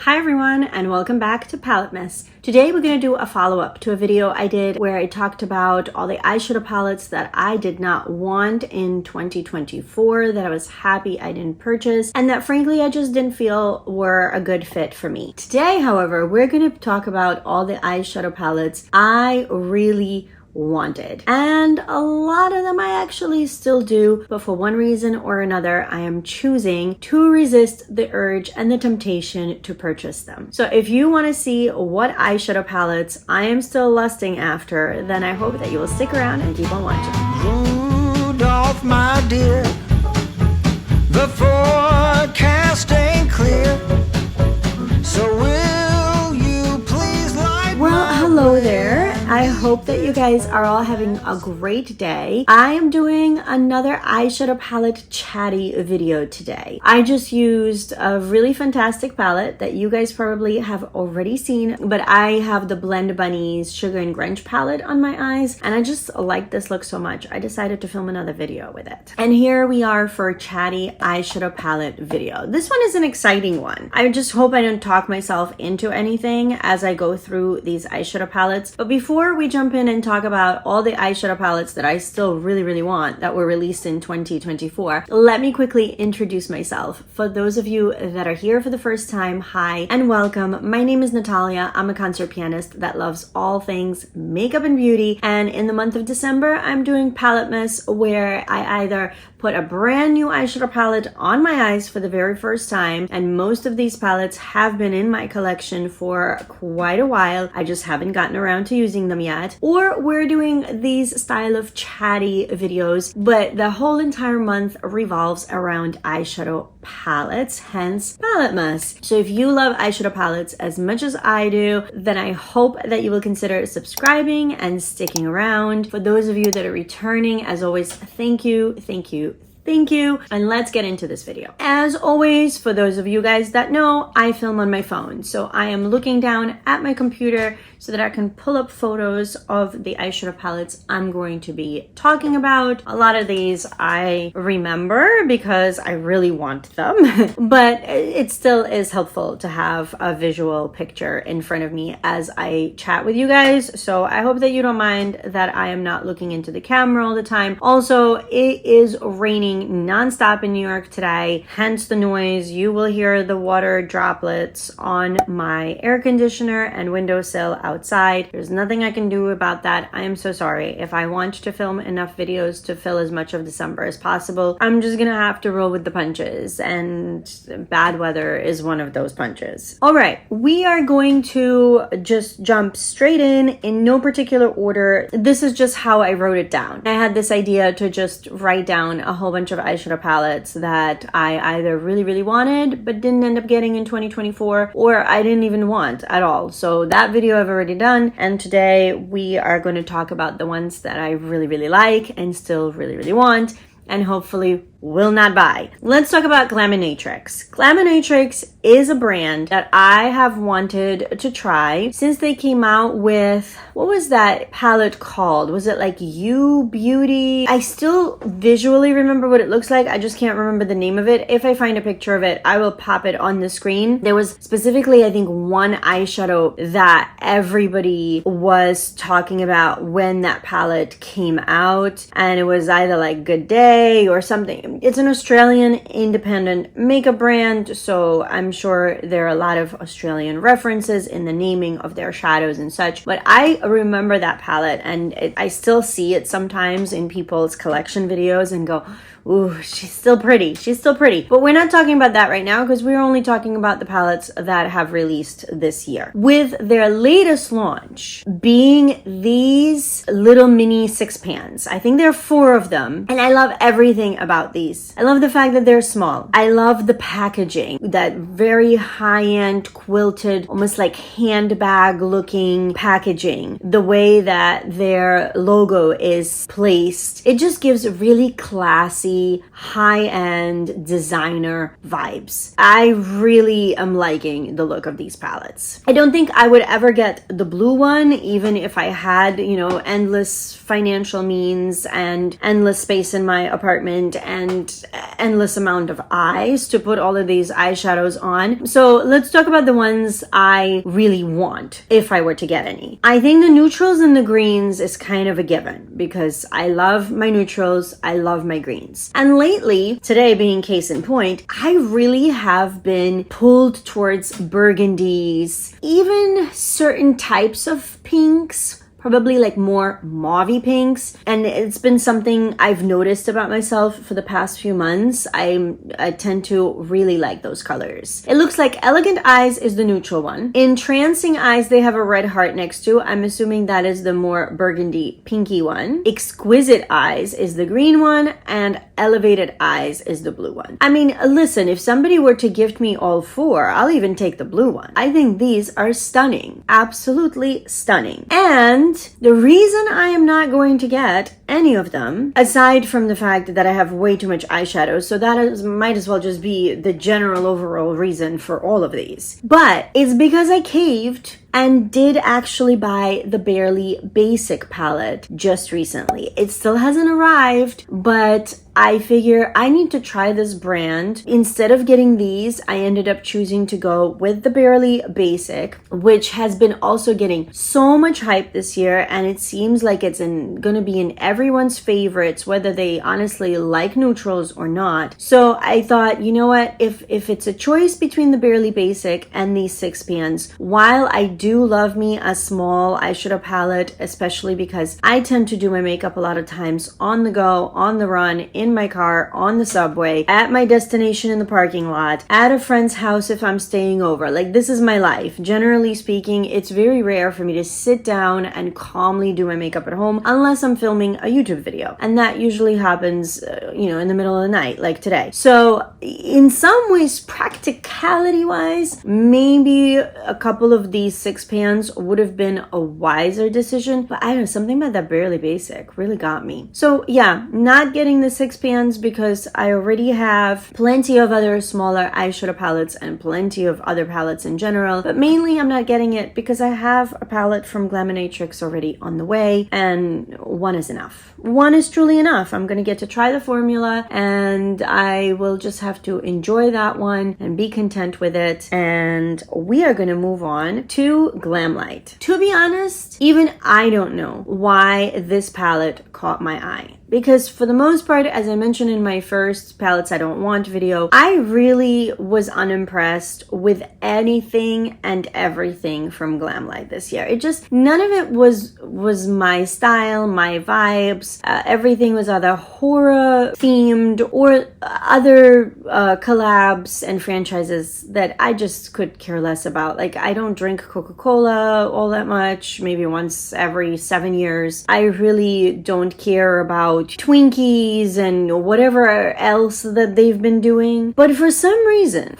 Hi everyone and welcome back to PaletteMAS. Today we're going to do a follow-up to a video I did where I talked about all the eyeshadow palettes that I did not want in 2024, that I was happy I didn't purchase, and that frankly I just didn't feel were a good fit for me. Today, however, we're going to talk about all the eyeshadow palettes I really wanted, and a lot of them I actually still do, but for one reason or another I am choosing to resist the urge and the temptation to purchase them. So if you want to see what eyeshadow palettes I am still lusting after, then I hope that you will stick around and keep on watching. Rudolph, my dear, the forecast ain't clear, so will you please light Well, hello there. I hope that you guys are all having a great day. I am doing another eyeshadow palette chatty video today. I just used a really fantastic palette that you guys probably have already seen, but I have the Blend Bunnies Sugar and Grunge palette on my eyes, and I just like this look so much. I decided to film another video with it. And here we are for a chatty eyeshadow palette video. This one is an exciting one. I just hope I don't talk myself into anything as I go through these eyeshadow palettes. But before we jump in and talk about all the eyeshadow palettes that I still really want that were released in 2024, let me quickly introduce myself. For those of you that are here for the first time, hi and welcome. My name is Natalia. I'm a concert pianist that loves all things makeup and beauty, and in the month of December I'm doing PaletteMAS, where I either put a brand new eyeshadow palette on my eyes for the very first time, and most of these palettes have been in my collection for quite a while. I just haven't gotten around to using them yet. Or we're doing these style of chatty videos, but the whole entire month revolves around eyeshadow palettes, hence PaletteMAS. So if you love eyeshadow palettes as much as I do, then I hope that you will consider subscribing and sticking around. For those of you that are returning, as always, thank you, and let's get into this video. As always, for those of you guys that know, I film on my phone, so I am looking down at my computer so that I can pull up photos of the eyeshadow palettes I'm going to be talking about. A lot of these I remember because I really want them, but it still is helpful to have a visual picture in front of me as I chat with you guys. So I hope that you don't mind that I am not looking into the camera all the time. Also, it is raining non-stop in New York today, hence the noise. You will hear the water droplets on my air conditioner and windowsill outside. There's nothing I can do about that. I am so sorry. If I want to film enough videos to fill as much of December as possible, I'm just gonna have to roll with the punches, and bad weather is one of those punches. All right, we are going to just jump straight in no particular order. This is just how I wrote it down. I had this idea to just write down a whole bunch of eyeshadow palettes that I either really wanted but didn't end up getting in 2024, or I didn't even want at all. So that video I've already done, and today we are going to talk about the ones that I really like and still really want, and hopefully will not buy. Let's talk about Glaminatrix. Glaminatrix is a brand that I have wanted to try since they came out with, what was that palette called? Was it like You Beauty? I still visually remember what it looks like. I just can't remember the name of it. If I find a picture of it, I will pop it on the screen. There was specifically, I think, one eyeshadow that everybody was talking about when that palette came out, and it was either like Good Day or something. It's an Australian independent makeup brand, so I'm sure there are a lot of Australian references in the naming of their shadows and such, but I remember that palette, and I still see it sometimes in people's collection videos and go, ooh, she's still pretty. She's still pretty. But we're not talking about that right now, because we're only talking about the palettes that have released this year. With their latest launch being these little mini 6 pans. I think there are 4 of them, and I love everything about these. I love the fact that they're small. I love the packaging, that very high-end quilted, almost like handbag looking packaging. The way that their logo is placed, it just gives really classy fancy, high-end designer vibes. I really am liking the look of these palettes. I don't think I would ever get the blue one, even if I had, you know, endless financial means and endless space in my apartment and endless amount of eyes to put all of these eyeshadows on. So let's talk about the ones I really want, if I were to get any. I think the neutrals and the greens is kind of a given because I love my neutrals, I love my greens. And lately, today being case in point, I really have been pulled towards burgundies, even certain types of pinks, probably like more mauvey pinks. And it's been something I've noticed about myself for the past few months. I tend to really like those colors. It looks like Elegant Eyes is the neutral one. Entrancing Eyes, they have a red heart next to. I'm assuming that is the more burgundy pinky one. Exquisite Eyes is the green one, and Elevated Eyes is the blue one. I mean, listen, if somebody were to gift me all four, I'll even take the blue one. I think these are stunning. Absolutely stunning. And the reason I am not going to get any of them, aside from the fact that I have way too much eyeshadow, so that might as well just be the general overall reason for all of these, but it's because I caved and did actually buy the Barely Basic palette just recently. It still hasn't arrived, but I figure I need to try this brand. Instead of getting these, I ended up choosing to go with the Barely Basic, which has been also getting so much hype this year, and it seems like it's gonna be in everyone's favorites, whether they honestly like neutrals or not. So I thought, you know what, if it's a choice between the Barely Basic and these 6 pans, while I do love me a small eyeshadow palette, especially because I tend to do my makeup a lot of times on the go, on the run, in my car, on the subway, at my destination in the parking lot, at a friend's house if I'm staying over. Like, this is my life. Generally speaking, it's very rare for me to sit down and calmly do my makeup at home unless I'm filming a YouTube video. And that usually happens, in the middle of the night, like today. So in some ways, practicality wise, maybe a couple of these 6 pans would have been a wiser decision, but I don't know, something about that Barely Basic really got me. So yeah, not getting the 6 pans because I already have plenty of other smaller eyeshadow palettes and plenty of other palettes in general, but mainly I'm not getting it because I have a palette from Glaminatrix already on the way, and one is enough. One is truly enough. I'm gonna get to try the formula, and I will just have to enjoy that one and be content with it. And we are gonna move on to Glamlight. To be honest, even I don't know why this palette caught my eye. Because for the most part, as I mentioned in my first palettes I don't want video, I really was unimpressed with anything and everything from Glamlight this year. It just, none of it was my style, my vibes. Everything was either horror themed or other collabs and franchises that I just could care less about. Like, I don't drink Coca-Cola all that much, maybe once every 7 years. I really don't care about Twinkies and whatever else that they've been doing. But for some reason,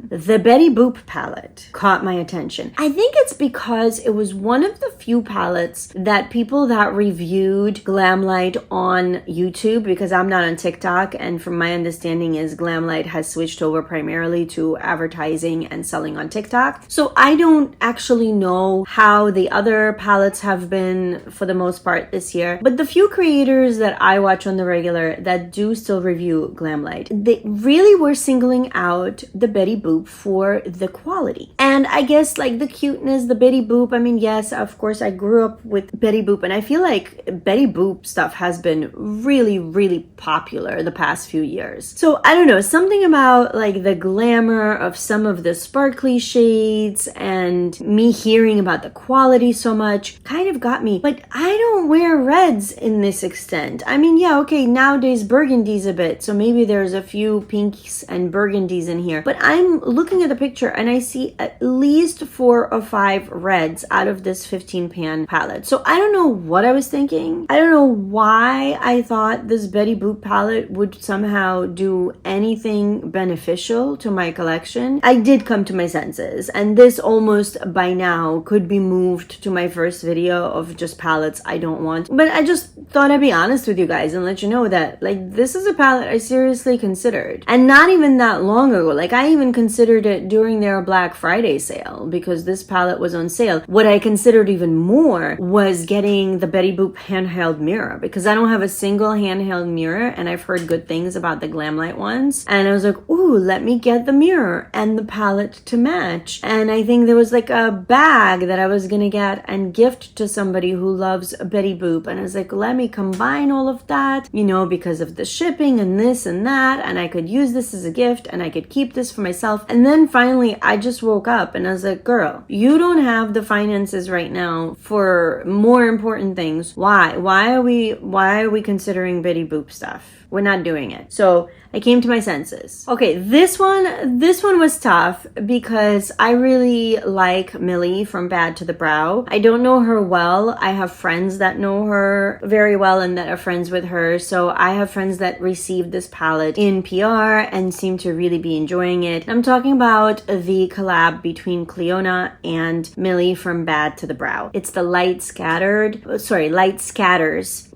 the Betty Boop palette caught my attention. I think it's because it was one of the few palettes that people that reviewed Glamlight on YouTube, because I'm not on TikTok, and from my understanding is Glamlight has switched over primarily to advertising and selling on TikTok. So I don't actually know how the other palettes have been for the most part this year, but the few creators that I watch on the regular that do still review Glamlight, they really were singling out the Betty Boop for the quality. And I guess like the cuteness, the Betty Boop, I mean, yes, of course, I grew up with Betty Boop, and I feel like Betty Boop stuff has been really, really popular the past few years. So I don't know, something about like the glamour of some of the sparkly shades and me hearing about the quality so much kind of got me. But I don't wear reds in this extent. I mean, yeah, okay, nowadays burgundy's a bit, so maybe there's a few pinks and burgundies in here, but I'm looking at the picture and I see at least 4 or 5 reds out of this 15 pan palette. So I don't know what I was thinking. I don't know why I thought this Betty Boop palette would somehow do anything beneficial to my collection. I did come to my senses, and this almost by now could be moved to my first video of just palettes I don't want, but I just thought I'd be be honest with you guys and let you know that, like, this is a palette I seriously considered. And not even that long ago. Like, I even considered it during their Black Friday sale because this palette was on sale. What I considered even more was getting the Betty Boop handheld mirror, because I don't have a single handheld mirror and I've heard good things about the Glamlight ones. And I was like, ooh, let me get the mirror and the palette to match. And I think there was like a bag that I was gonna get and gift to somebody who loves Betty Boop. And I was like, let me combine all of that, you know, because of the shipping and this and that. And I could use this as a gift and I could keep this for myself. And then finally, I just woke up and I was like, girl, you don't have the finances right now for more important things. Why? Why are we considering Betty Boop stuff? We're not doing it. So I came to my senses. Okay, this one was tough because I really like Millie from Bad to the Brow. I don't know her well. I have friends that know her very well and that are friends with her. So I have friends that received this palette in PR and seem to really be enjoying it. I'm talking about the collab between Cleona and Millie from Bad to the Brow. It's the Light Scatters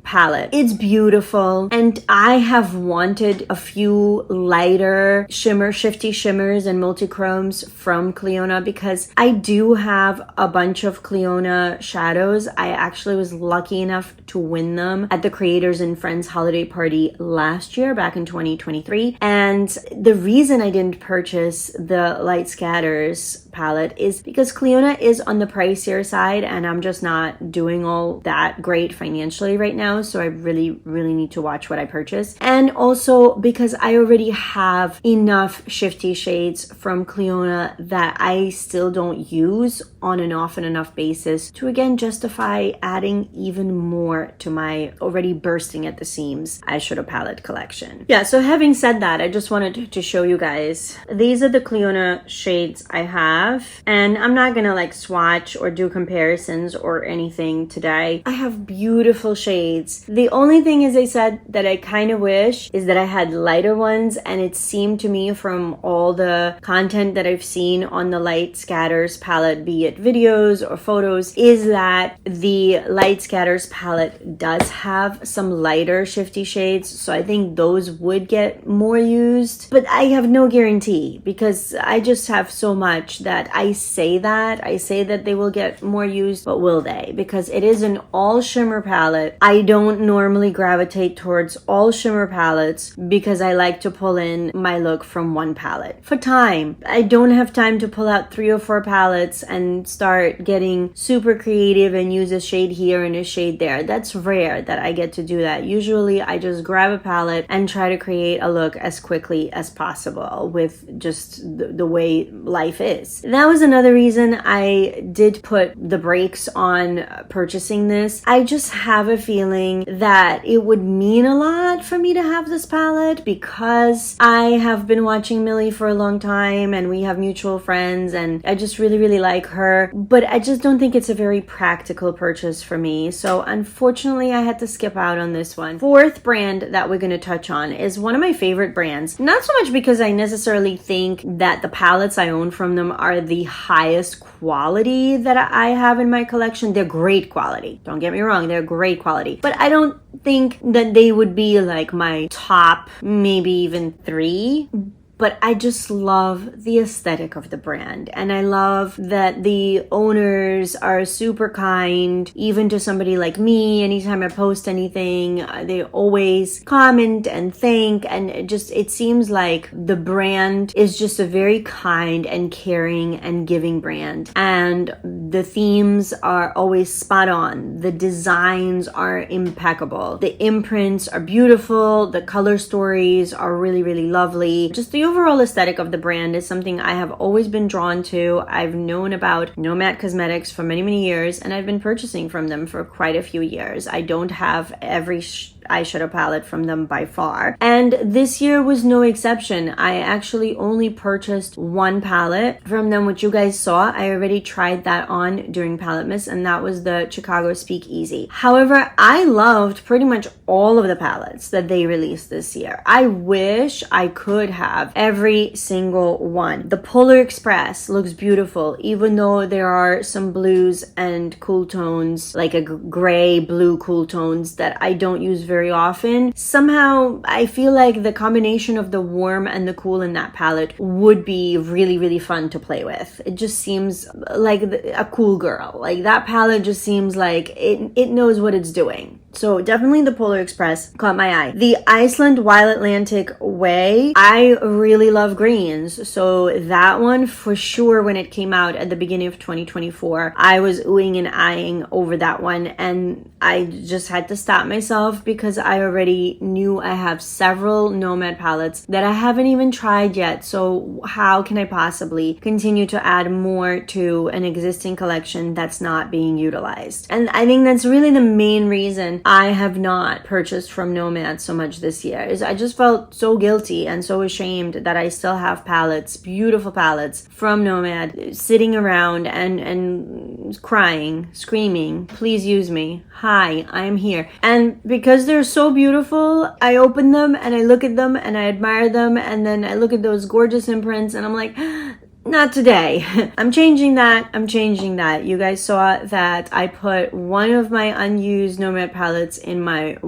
palette. It's beautiful, and I have wanted a few lighter shifty shimmers and multichromes from Cleona because I do have a bunch of Cleona shadows. I actually was lucky enough to win them at the Creators and Friends holiday party last year, back in 2023. And the reason I didn't purchase the Light Scatters palette is because Cleona is on the pricier side and I'm just not doing all that great financially right now. So I really need to watch what I purchase. And also because I already have enough shifty shades from Cleona that I still don't use on and off an enough basis to again justify adding even more to my already bursting at the seams eyeshadow palette collection. Yeah, so having said that, I just wanted to show you guys. These are the Cleona shades I have, and I'm not gonna like swatch or do comparisons or anything today. I have beautiful shades. The only thing, as I said, that I kind of wish is that I had lighter ones, and it seemed to me from all the content that I've seen on the Light Scatters palette, be it videos or photos, is that the Light Scatters palette does have some lighter shifty shades, so I think those would get more used, but I have no guarantee because I just have so much that I say that they will get more used, but will they? Because it is an all shimmer palette. I don't normally gravitate towards all shimmer palettes because I like to pull in my look from one palette. For time, I don't have time to pull out 3 or 4 palettes and start getting super creative and use a shade here and a shade there. That's rare that I get to do that. Usually I just grab a palette and try to create a look as quickly as possible with just the way life is. That was another reason I did put the brakes on purchasing this. I just have a feeling that it would mean a lot for me to have this palette because I have been watching Millie for a long time and we have mutual friends and I just really like her, but I just don't think it's a very practical purchase for me. So unfortunately I had to skip out on this one. Fourth brand that we're going to touch on is one of my favorite brands. Not so much because I necessarily think that the palettes I own from them are the highest quality that I have in my collection. They're great quality. Don't get me wrong, they're great quality. But I don't think that they would be like my top, maybe even 3. But I just love the aesthetic of the brand. And I love that the owners are super kind, even to somebody like me. Anytime I post anything, they always comment and thank. And it seems like the brand is just a very kind and caring and giving brand. And the themes are always spot on. The designs are impeccable. The imprints are beautiful. The color stories are really lovely. Just the overall aesthetic of the brand is something I have always been drawn to. I've known about Nomad Cosmetics for many years, and I've been purchasing from them for quite a few years. I don't have every eyeshadow palette from them by far. And this year was no exception. I actually only purchased one palette from them, which you guys saw. I already tried that on during PaletteMAS, and that was the Chicago Speakeasy. However, I loved pretty much all of the palettes that they released this year. I wish I could have every single one. The Polar Express looks beautiful, even though there are some blues and cool tones, like a gray, blue cool tones that I don't use very often. Somehow, I feel like the combination of the warm and the cool in that palette would be really, really fun to play with. It just seems like a cool girl. Like that palette just seems like it knows what it's doing. So definitely the Polar Express caught my eye. The Iceland Wild Atlantic Way, I really love greens. So that one for sure, when it came out at the beginning of 2024, I was oohing and eyeing over that one. And I just had to stop myself because I already knew I have several Nomad palettes that I haven't even tried yet. So how can I possibly continue to add more to an existing collection that's not being utilized? And I think that's really the main reason I have not purchased from Nomad so much this year. Is I just felt so guilty and so ashamed that I still have palettes, beautiful palettes from Nomad, sitting around and crying, screaming, please use me. Hi, I'm here. And because they're so beautiful, I open them and I look at them and I admire them, and then I look at those gorgeous imprints and I'm like, not today. I'm changing that. You guys saw that I put one of my unused Nomad palettes in my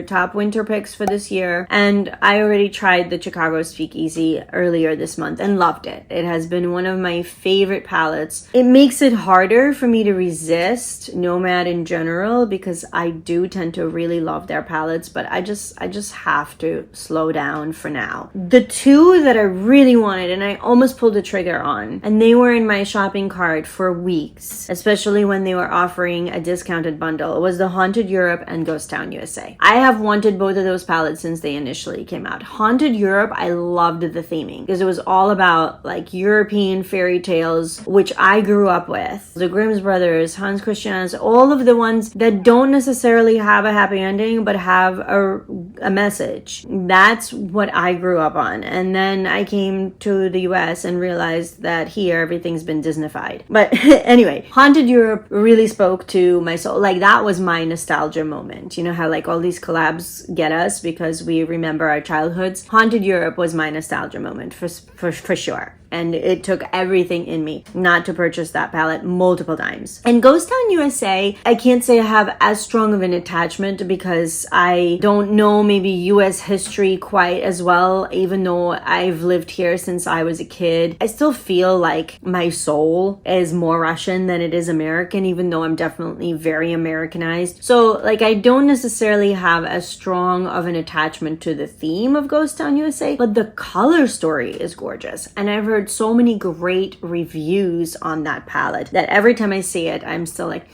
top winter picks for this year. And I already tried the Chicago Speakeasy earlier this month and loved it. It has been one of my favorite palettes. It makes it harder for me to resist Nomad in general because I do tend to really love their palettes, but I just have to slow down for now. The two that I really wanted, and I almost pulled the trigger on, and they were in my shopping cart for weeks, especially when they were offering a discounted bundle, was the Haunted Europe and Ghost Town USA. I have wanted both of those palettes since they initially came out. Haunted Europe, I loved the theming because it was all about like European fairy tales, which I grew up with. The Grimm's Brothers, Hans Christian, all of the ones that don't necessarily have a happy ending but have a message. That's what I grew up on. And then I came to the US and realized that here everything's been Disneyfied. But anyway, Haunted Europe really spoke to my soul. Like that was my nostalgia moment. You know how like all these collabs get us because we remember our childhoods? Haunted Europe was my nostalgia moment for sure. And it took everything in me not to purchase that palette multiple times. And Ghost Town USA, I can't say I have as strong of an attachment because I don't know maybe US history quite as well, even though I've lived here since I was a kid. I still feel like my soul is more Russian than it is American, even though I'm definitely very Americanized. So like I don't necessarily have as strong of an attachment to the theme of Ghost Town USA, but the color story is gorgeous. And I've heard so many great reviews on that palette that every time I see it, I'm still like,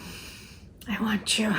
I want you.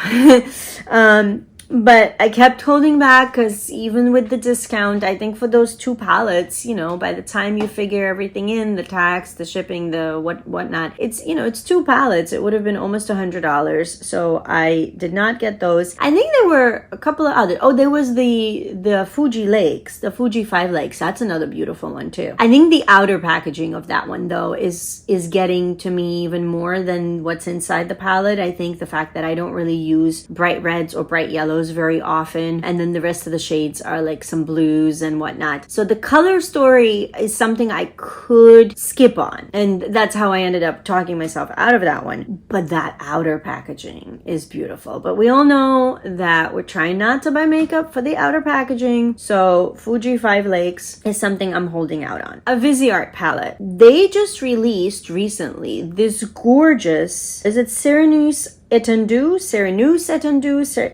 But I kept holding back because even with the discount, I think for those two palettes, you know, by the time you figure everything in, the tax, the shipping, the whatnot, it's, you know, it's two palettes. It would have been almost $100. So I did not get those. I think there were a couple of other. Oh, there was the Fuji Lakes, the Fuji 5 Lakes. That's another beautiful one too. I think the outer packaging of that one though is getting to me even more than what's inside the palette. I think the fact that I don't really use bright reds or bright yellows very often, and then the rest of the shades are like some blues and whatnot. So the color story is something I could skip on, and that's how I ended up talking myself out of that one. But that outer packaging is beautiful. But we all know that we're trying not to buy makeup for the outer packaging, so Fuji 5 Lakes is something I'm holding out on. A Viseart palette. They just released recently this gorgeous, is it Serenus Étendue?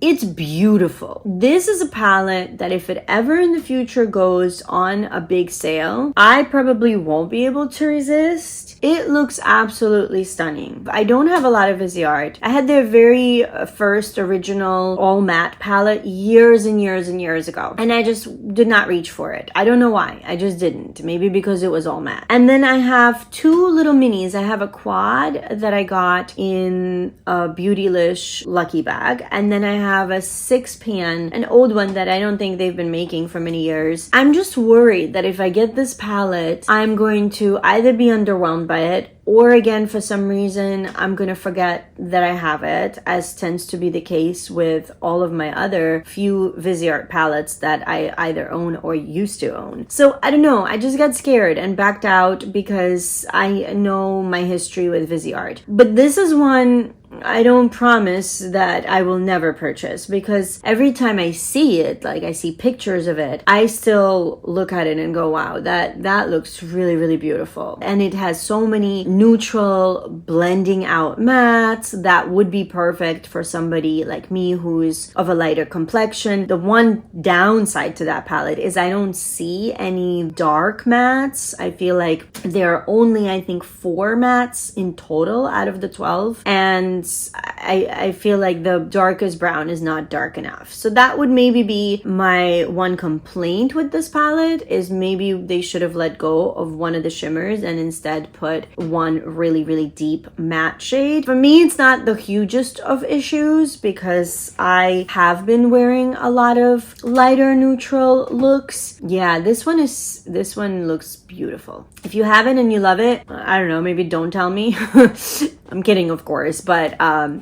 It's beautiful. This is a palette that if it ever in the future goes on a big sale, I probably won't be able to resist. It looks absolutely stunning. I don't have a lot of Viseart. I had their very first original all matte palette years and years and years ago, and I just did not reach for it. I don't know why. I just didn't. Maybe because it was all matte. And then I have two little minis. I have a quad that I got in a beautiful Beautylish Lucky Bag. And then I have a 6-pan, an old one that I don't think they've been making for many years. I'm just worried that if I get this palette, I'm going to either be underwhelmed by it, or again, for some reason, I'm gonna forget that I have it, as tends to be the case with all of my other few Viseart palettes that I either own or used to own. So I don't know, I just got scared and backed out because I know my history with Viseart. But this is one I don't promise that I will never purchase, because every time I see it, like I see pictures of it, I still look at it and go, wow, that looks really, really beautiful. And it has so many neutral blending out mattes that would be perfect for somebody like me who's of a lighter complexion. The one downside to that palette is I don't see any dark mattes. I feel like there are only, I think, 4 mattes in total out of the 12. And I feel like the darkest brown is not dark enough. So that would maybe be my one complaint with this palette, is maybe they should have let go of one of the shimmers and instead put one really, really deep matte shade. For me, it's not the hugest of issues because I have been wearing a lot of lighter neutral looks. Yeah, this one looks beautiful. If you have it and you love it, I don't know, maybe don't tell me. I'm kidding, of course, but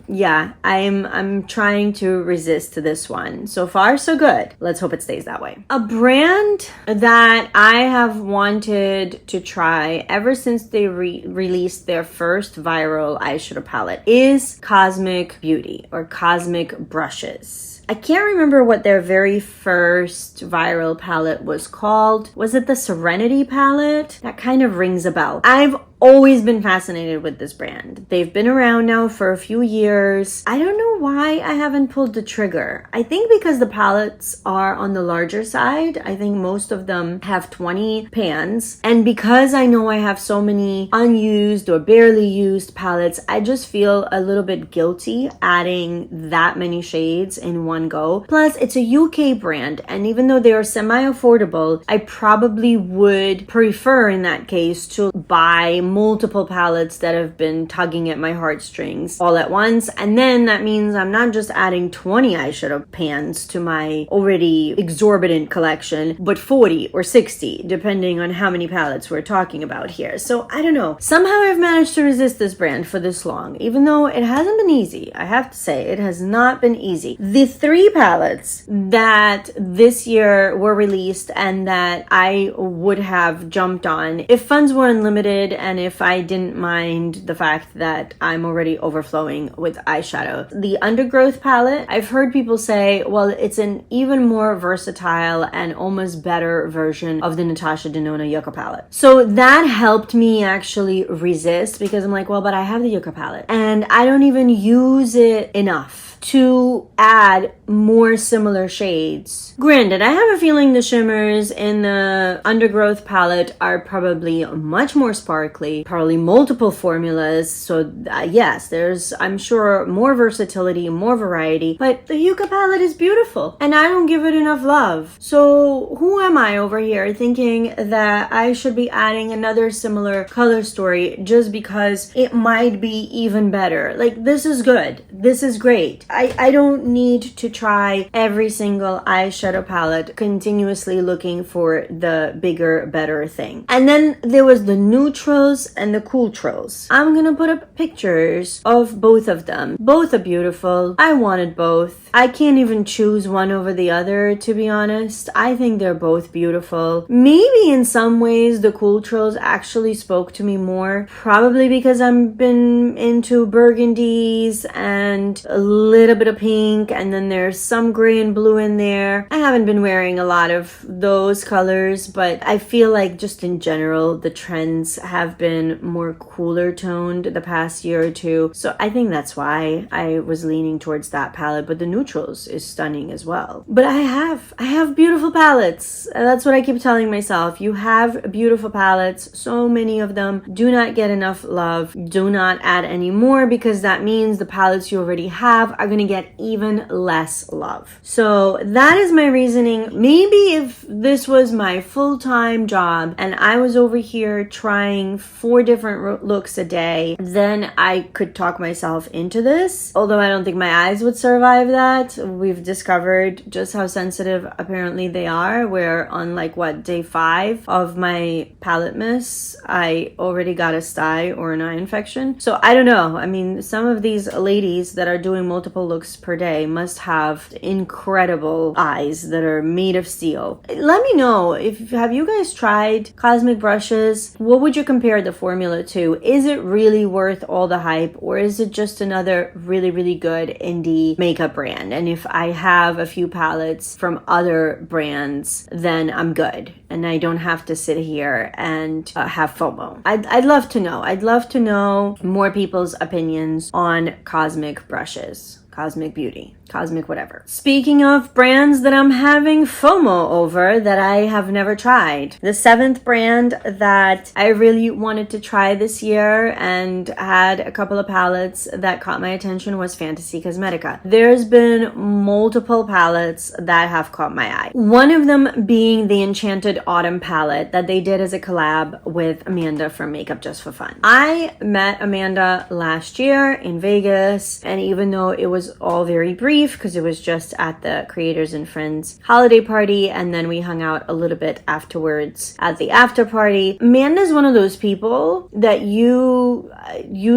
yeah, I'm trying to resist to this one. So far, so good. Let's hope it stays that way. A brand that I have wanted to try ever since they released their first viral eyeshadow palette is Cosmic Beauty, or Cosmic Brushes. I can't remember what their very first viral palette was called. Was it the Serenity palette? That kind of rings a bell. I've always been fascinated with this brand. They've been around now for a few years. I don't know why I haven't pulled the trigger. I think because the palettes are on the larger side. I think most of them have 20 pans. And because I know I have so many unused or barely used palettes, I just feel a little bit guilty adding that many shades in one go. Plus, it's a UK brand, and even though they are semi-affordable, I probably would prefer in that case to buy multiple palettes that have been tugging at my heartstrings all at once. And then that means I'm not just adding 20 eyeshadow pans to my already exorbitant collection, but 40 or 60, depending on how many palettes we're talking about here. So I don't know. Somehow I've managed to resist this brand for this long, even though it hasn't been easy. I have to say, it has not been easy. The 3 palettes that this year were released and that I would have jumped on if funds were unlimited and if I didn't mind the fact that I'm already overflowing with eyeshadow. The Undergrowth palette, I've heard people say, well, it's an even more versatile and almost better version of the Natasha Denona Yucca palette. So that helped me actually resist, because I'm like, well, but I have the Yucca palette and I don't even use it enough to add more similar shades. Granted, I have a feeling the shimmers in the Undergrowth palette are probably much more sparkly, probably multiple formulas. So yes, there's, I'm sure, more versatility, more variety, but the Yucca palette is beautiful and I don't give it enough love. So who am I over here thinking that I should be adding another similar color story just because it might be even better? Like, this is good. This is great. I don't need to try every single eyeshadow palette continuously looking for the bigger, better thing. And then there was the neutrals and the cooltrals. I'm gonna put up pictures of both of them. Both are beautiful. I wanted both. I can't even choose one over the other, to be honest. I think they're both beautiful. Maybe in some ways the cooltrals actually spoke to me more, probably because I've been into burgundies and a little bit of pink, and then there's some gray and blue in there. I haven't been wearing a lot of those colors, but I feel like just in general the trends have been more cooler toned the past year or two. So I think that's why I was leaning towards that palette, but the neutrals is stunning as well. But I have beautiful palettes. That's what I keep telling myself. You have beautiful palettes, so many of them. Do not get enough love. Do not add any more, because that means the palettes you already have are going to get even less less love. So that is my reasoning. Maybe if this was my full-time job and I was over here trying 4 different looks a day, then I could talk myself into this. Although I don't think my eyes would survive that. We've discovered just how sensitive apparently they are, where on like day 5 of my PaletteMAS, I already got a sty or an eye infection. So I don't know. I mean, some of these ladies that are doing multiple looks per day must have incredible eyes that are made of steel. Let me know, have you guys tried Cosmic brushes? What would you compare the formula to? Is it really worth all the hype, or is it just another really, really good indie makeup brand? And if I have a few palettes from other brands, then I'm good and I don't have to sit here and have FOMO. I'd love to know. I'd love to know more people's opinions on Cosmic brushes. Cosmic Beauty, Cosmic whatever. Speaking of brands that I'm having FOMO over that I have never tried, the 7th brand that I really wanted to try this year and had a couple of palettes that caught my attention was Fantasy Cosmetica. There's been multiple palettes that have caught my eye. One of them being the Enchanted Autumn palette that they did as a collab with Amanda from Makeup Just for Fun. I met Amanda last year in Vegas, and even though it was all very brief because it was just at the Creators and Friends holiday party, and then we hung out a little bit afterwards at the after party. Amanda's one of those people that you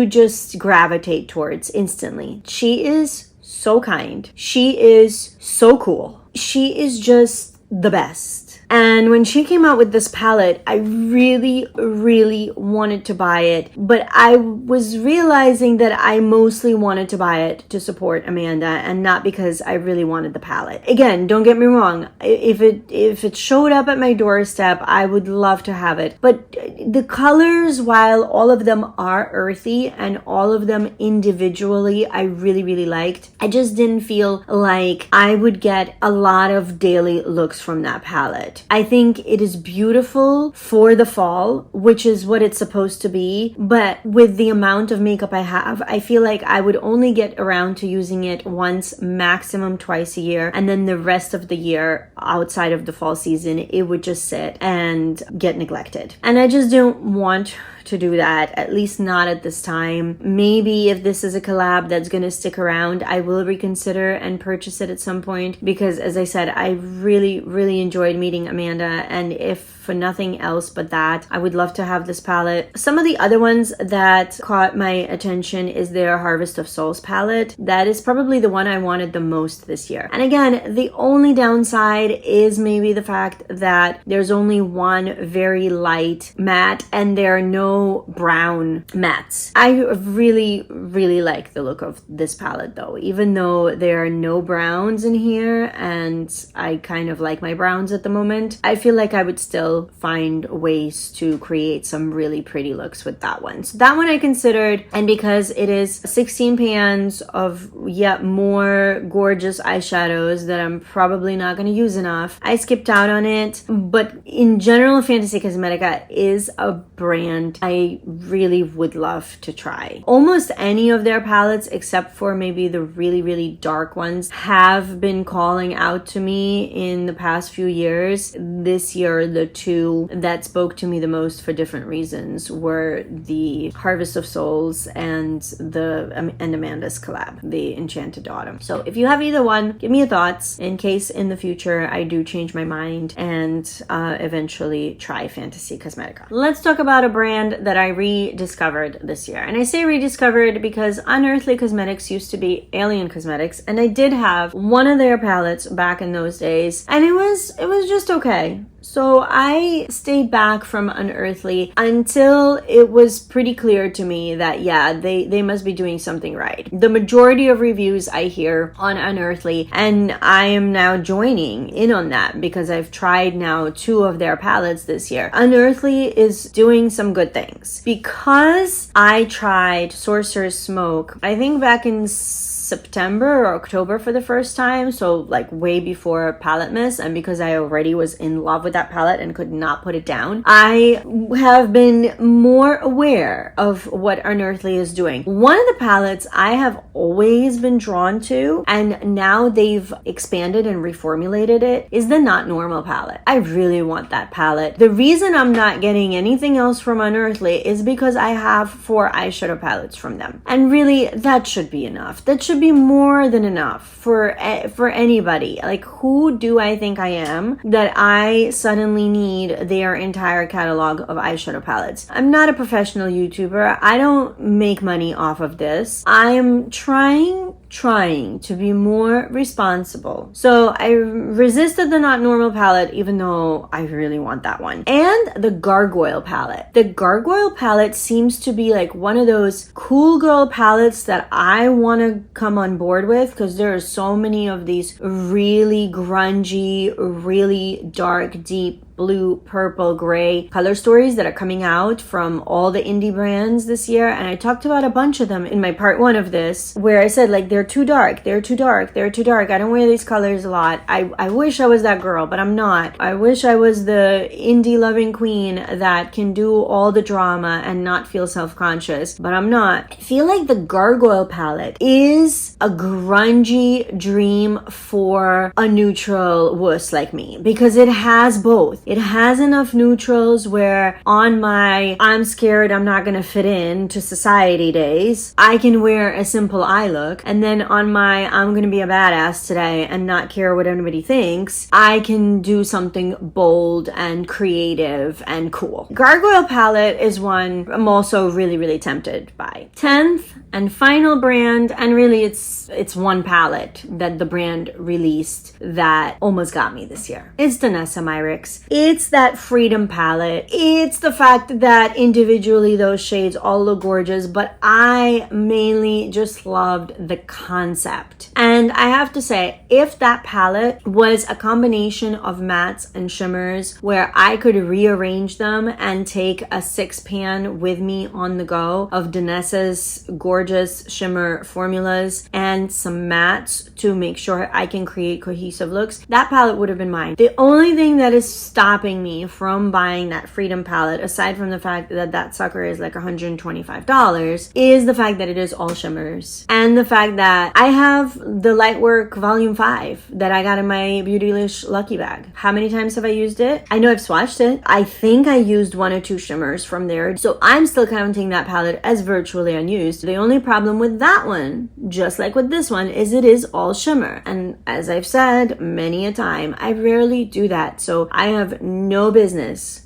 just gravitate towards instantly. She is so kind. She is so cool. She is just the best. And when she came out with this palette, I really, really wanted to buy it. But I was realizing that I mostly wanted to buy it to support Amanda and not because I really wanted the palette. Again, don't get me wrong. If it showed up at my doorstep, I would love to have it. But the colors, while all of them are earthy and all of them individually, I really, really liked. I just didn't feel like I would get a lot of daily looks from that palette. I think it is beautiful for the fall, which is what it's supposed to be. But with the amount of makeup I have, I feel like I would only get around to using it once, maximum twice a year. And then the rest of the year outside of the fall season, it would just sit and get neglected. And I just don't want to do that, at least not at this time. Maybe if this is a collab that's going to stick around, I will reconsider and purchase it at some point, because as I said, I really, really enjoyed meeting Amanda, and if for nothing else but that, I would love to have this palette. Some of the other ones that caught my attention is their Harvest of Souls palette. That is probably the one I wanted the most this year. And again, the only downside is maybe the fact that there's only one very light matte and there are no brown mattes. I really, really like the look of this palette though, even though there are no browns in here and I kind of like my browns at the moment. I feel like I would still find ways to create some really pretty looks with that one. So that one I considered, and because it is 16 pans of yet more gorgeous eyeshadows that I'm probably not going to use enough, I skipped out on it. But in general, Fantasy Cosmetica is a brand I really would love to try. Almost any of their palettes, except for maybe the really, really dark ones, have been calling out to me in the past few years. This year, the two that spoke to me the most for different reasons were the Harvest of Souls and Amanda's collab, the Enchanted Autumn. So if you have either one, give me your thoughts in case in the future I do change my mind and eventually try Fantasy Cosmetica. Let's talk about a brand that I rediscovered this year. And I say rediscovered because Unearthly Cosmetics used to be Alien Cosmetics, and I did have one of their palettes back in those days, and it was just okay. So I stayed back from Unearthly until it was pretty clear to me that, yeah, they must be doing something right. The majority of reviews I hear on Unearthly, and I am now joining in on that because I've tried now 2 of their palettes this year. Unearthly is doing some good things. Because I tried Sorcerer's Smoke, I think back in September or October for the first time, so like way before PaletteMAS, and because I already was in love with with that palette and could not put it down. I have been more aware of what Unearthly is doing. One of the palettes I have always been drawn to, and now they've expanded and reformulated it, is the Not Normal palette. I really want that palette. The reason I'm not getting anything else from Unearthly is because I have 4 eyeshadow palettes from them. And really, that should be enough. That should be more than enough for anybody. Like, who do I think I am that I suddenly need their entire catalog of eyeshadow palettes? I'm not a professional YouTuber. I don't make money off of this. I am trying to be more responsible. So I resisted the Not Normal palette, even though I really want that one. And the Gargoyle palette. The Gargoyle palette seems to be like one of those cool girl palettes that I want to come on board with, because there are so many of these really grungy, really dark, deep blue, purple, gray color stories that are coming out from all the indie brands this year. And I talked about a bunch of them in my part 1 of this, where I said, like, they're too dark, they're too dark, they're too dark. I don't wear these colors a lot. I wish I was that girl, but I'm not. I wish I was the indie loving queen that can do all the drama and not feel self-conscious, but I'm not. I feel like the Gargoyle palette is a grungy dream for a neutral wuss like me, because it has both. It has enough neutrals where on my I'm scared I'm not gonna fit in to society days, I can wear a simple eye look, and then on my I'm gonna be a badass today and not care what anybody thinks, I can do something bold and creative and cool. Gargoyle palette is one I'm also really, really tempted by. 10th and final brand, and really it's one palette that the brand released that almost got me this year. It's Danessa Myricks. It's that Freedom palette. It's the fact that individually those shades all look gorgeous, but I mainly just loved the concept. And I have to say, if that palette was a combination of mattes and shimmers where I could rearrange them and take a 6-pan with me on the go of Danessa's gorgeous shimmer formulas and some mattes to make sure I can create cohesive looks, that palette would have been mine. The only thing that is stopping me from buying that Freedom palette, aside from the fact that that sucker is like $125, is the fact that it is all shimmers, and the fact that I have the Lightwork Volume 5 that I got in my Beautylish Lucky Bag. How many times have I used it? I know I've swatched it. I think I used 1 or 2 shimmers from there, so I'm still counting that palette as virtually unused. The only problem with that one, just like with this one, is it is all shimmer, and as I've said many a time, I rarely do that, so I have no business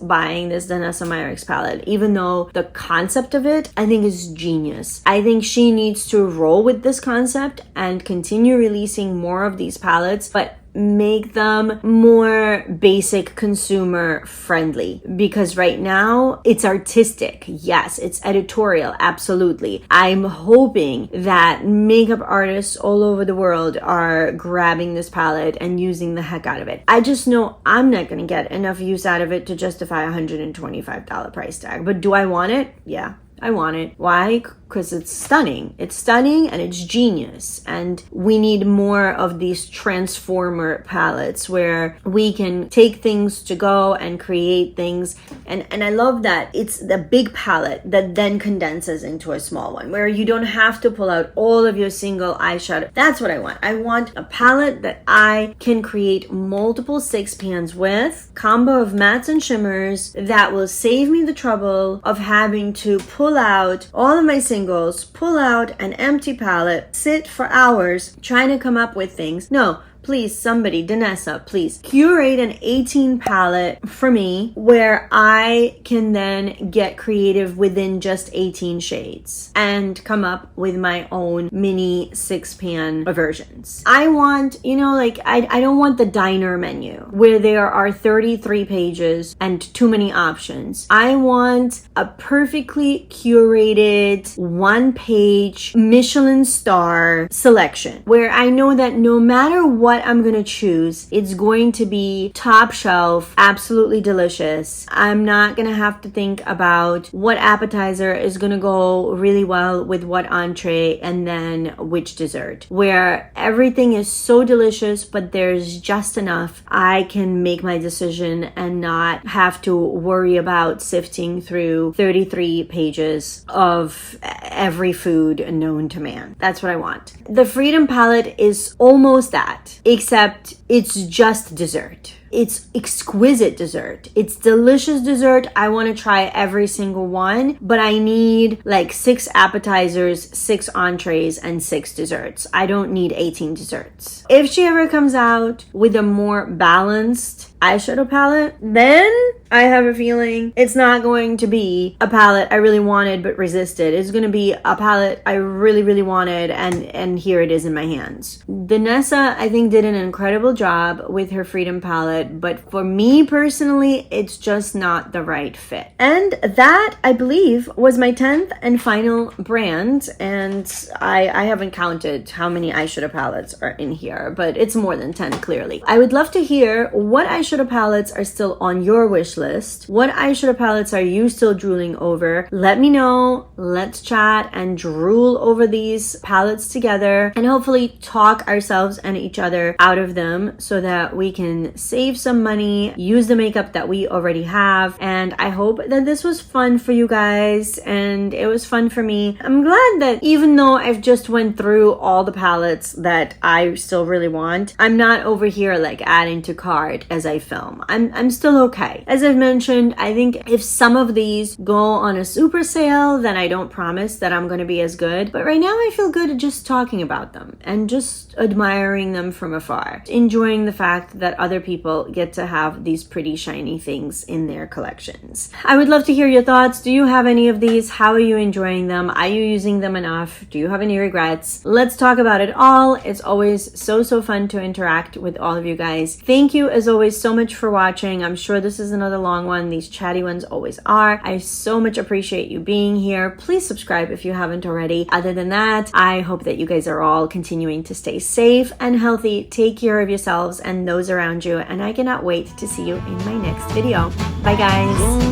buying this Danessa Myricks palette, even though the concept of it I think is genius. I think she needs to roll with this concept and continue releasing more of these palettes, but make them more basic consumer friendly, because right now it's artistic, yes, it's editorial, absolutely. I'm hoping that makeup artists all over the world are grabbing this palette and using the heck out of it. I just know I'm not gonna get enough use out of it to justify $125 price tag, but do I want it? Yeah, I want it. Why? Because it's stunning. It's stunning and it's genius. And we need more of these transformer palettes where we can take things to go and create things. And I love that it's the big palette that then condenses into a small one, where you don't have to pull out all of your single eyeshadow. That's what I want. I want a palette that I can create multiple 6-pans with, combo of mattes and shimmers that will save me the trouble of having to pull out all of my singles, pull out an empty palette, sit for hours trying to come up with things. No, please, somebody, Danessa, please curate an 18 palette for me where I can then get creative within just 18 shades and come up with my own mini 6-pan versions. I want, I don't want the diner menu where there are 33 pages and too many options. I want a perfectly curated 1-page Michelin star selection where I know that no matter what what I'm gonna choose, it's going to be top shelf, absolutely delicious. I'm not gonna have to think about what appetizer is gonna go really well with what entree and then which dessert. Where everything is so delicious, but there's just enough, I can make my decision and not have to worry about sifting through 33 pages of every food known to man. That's what I want. The Freedom palette is almost that, except it's just dessert. It's exquisite dessert. It's delicious dessert. I want to try every single one, but I need like 6 appetizers, 6 entrees, and 6 desserts. I don't need 18 desserts. If she ever comes out with a more balanced eyeshadow palette, then I have a feeling it's not going to be a palette I really wanted but resisted. It's going to be a palette I really, really wanted, and here it is in my hands. Vanessa, I think, did an incredible job with her Freedom palette, but for me personally, it's just not the right fit. And that, I believe, was my 10th and final brand, and I haven't counted how many eyeshadow palettes are in here, but it's more than 10 clearly. I would love to hear what eyeshadow palettes are still on your wish list. What eyeshadow palettes are you still drooling over? Let me know. Let's chat and drool over these palettes together and hopefully talk ourselves and each other out of them so that we can save some money, use the makeup that we already have. And I hope that this was fun for you guys and it was fun for me. I'm glad that even though I've just went through all the palettes that I still really want, I'm not over here like adding to cart as I film. I'm still okay. As I've mentioned, I think if some of these go on a super sale, then I don't promise that I'm going to be as good. But right now I feel good just talking about them and just admiring them from afar, enjoying the fact that other people get to have these pretty shiny things in their collections. I would love to hear your thoughts. Do you have any of these? How are you enjoying them? Are you using them enough? Do you have any regrets? Let's talk about it all. It's always so fun to interact with all of you guys. Thank you as always so much for watching. I'm sure this is another long one. These chatty ones always are. I so much appreciate you being here. Please subscribe if you haven't already. Other than that, I hope that you guys are all continuing to stay safe and healthy. Take care of yourselves and those around you, and I cannot wait to see you in my next video. Bye guys.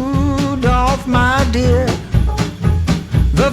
Rudolph, my dear, the